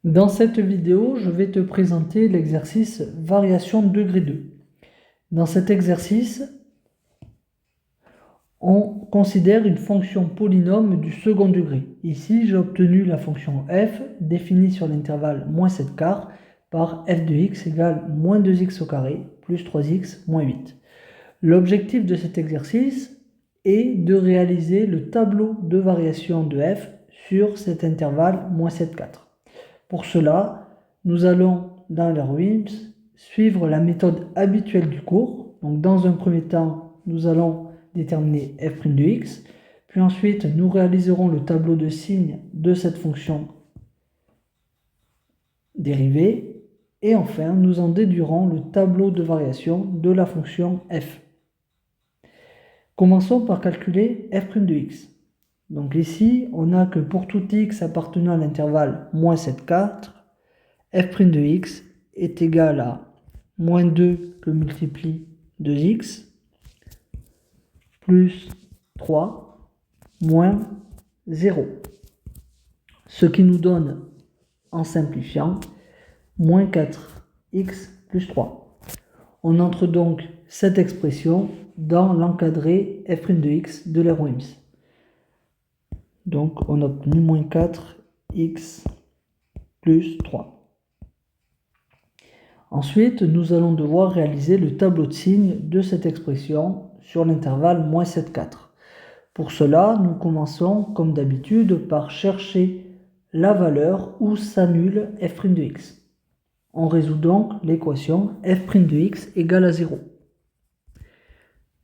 Dans cette vidéo, je vais te présenter l'exercice variation de degré 2. Dans cet exercice, on considère une fonction polynôme du second degré. Ici, j'ai obtenu la fonction f définie sur l'intervalle moins 7 quarts par f de x égale moins 2x au carré plus 3x moins 8. L'objectif de cet exercice est de réaliser le tableau de variation de f sur cet intervalle moins 7 4. Pour cela, nous allons dans l'RWIMS suivre la méthode habituelle du cours. Donc dans un premier temps, nous allons déterminer f' de x, puis ensuite nous réaliserons le tableau de signes de cette fonction dérivée, et enfin nous en déduirons le tableau de variation de la fonction f. Commençons par calculer f' de x. Donc ici, on a que pour tout x appartenant à l'intervalle moins 7 4, f' de x est égal à moins 2 que multiplie 2x plus 3 moins 0. Ce qui nous donne, en simplifiant, moins 4x plus 3. On entre donc cette expression dans l'encadré f' de x de l'RWIMS. Donc on a obtenu moins 4x plus 3. Ensuite, nous allons devoir réaliser le tableau de signes de cette expression sur l'intervalle moins 7 4. Pour cela, nous commençons comme d'habitude par chercher la valeur où s'annule f' de x. On résout donc l'équation f' de x égale à 0.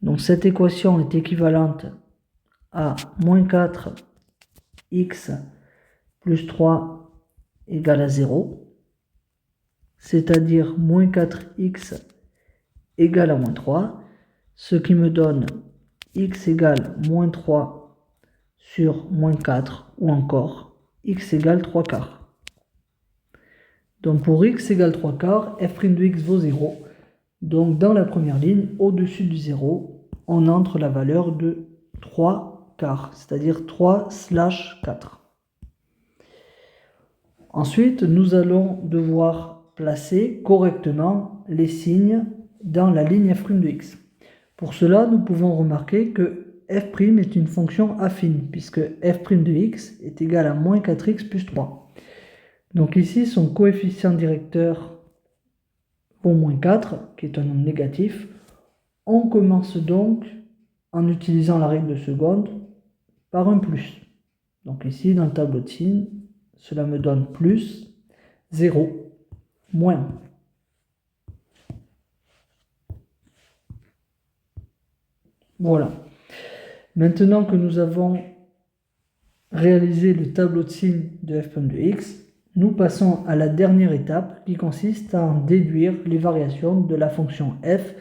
Donc cette équation est équivalente à moins 4x plus 3 égale à 0. C'est-à-dire moins 4x égale à moins 3, ce qui me donne x égale moins 3 sur moins 4, ou encore x égale 3 quarts. Donc pour x égale 3 quarts, f' de x vaut 0. Donc dans la première ligne, au-dessus du 0, on entre la valeur de 3 quarts, c'est-à-dire 3/4. Ensuite, nous allons devoir placer correctement les signes dans la ligne f' de x. Pour cela, nous pouvons remarquer que f' est une fonction affine, puisque f' de x est égal à moins 4x plus 3. Donc ici, son coefficient directeur vaut moins 4, qui est un nombre négatif. On commence donc, en utilisant la règle de seconde, par un plus. Donc ici, dans le tableau de signes, cela me donne plus 0, moins 1. Voilà. Maintenant que nous avons réalisé le tableau de signes de f' de x, nous passons à la dernière étape qui consiste à en déduire les variations de la fonction f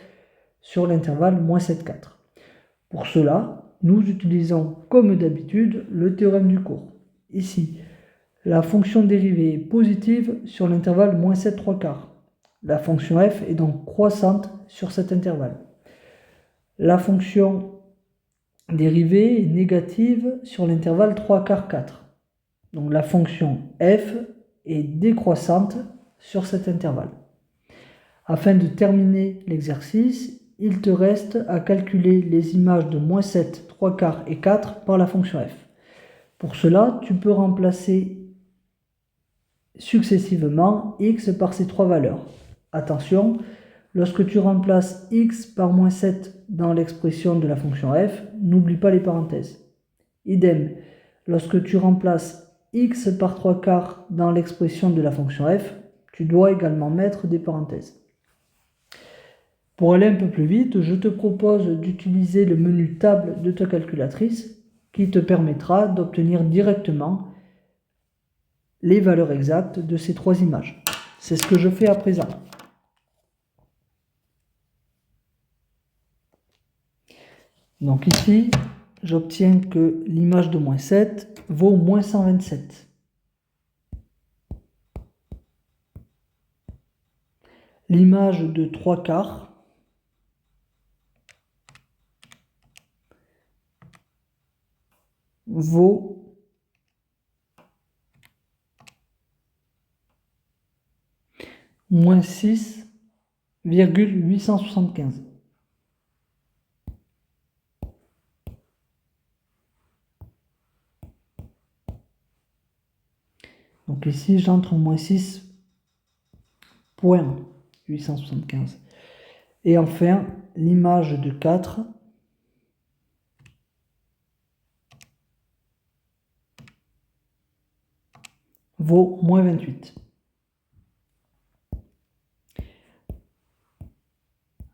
sur l'intervalle moins 7 4. Pour cela, nous utilisons comme d'habitude le théorème du cours. Ici, la fonction dérivée est positive sur l'intervalle moins 7 3 quarts. La fonction f est donc croissante sur cet intervalle. La fonction dérivée est négative sur l'intervalle 3 quarts 4. Donc la fonction f est décroissante sur cet intervalle. Afin de terminer l'exercice, il te reste à calculer les images de moins 7, 3 quarts et 4 par la fonction f. Pour cela, tu peux remplacer successivement x par ces trois valeurs. Attention, lorsque tu remplaces x par moins 7 dans l'expression de la fonction f, n'oublie pas les parenthèses. Idem, lorsque tu remplaces x par 3 quarts dans l'expression de la fonction f, tu dois également mettre des parenthèses. Pour aller un peu plus vite, je te propose d'utiliser le menu table de ta calculatrice qui te permettra d'obtenir directement les valeurs exactes de ces trois images. C'est ce que je fais à présent. Donc ici, j'obtiens que l'image de moins 7 vaut moins 127. L'image de 3 quarts vaut moins 6,875. Donc ici, j'entre moins 6,875. Et enfin, l'image de 4 vaut moins 28.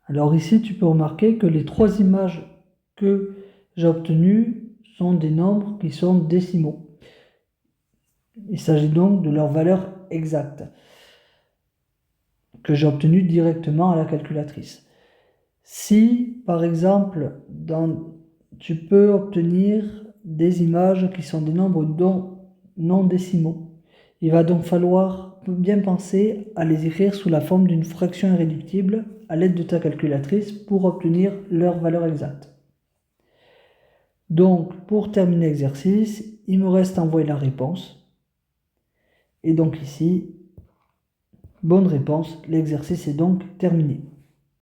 Alors ici, tu peux remarquer que les trois images que j'ai obtenues sont des nombres qui sont décimaux. Il s'agit donc de leur valeur exacte que j'ai obtenue directement à la calculatrice. Si, par exemple, tu peux obtenir des images qui sont des nombres non décimaux, il va donc falloir bien penser à les écrire sous la forme d'une fraction irréductible à l'aide de ta calculatrice pour obtenir leur valeur exacte. Donc, pour terminer l'exercice, il me reste à envoyer la réponse. Et donc ici, bonne réponse, l'exercice est donc terminé.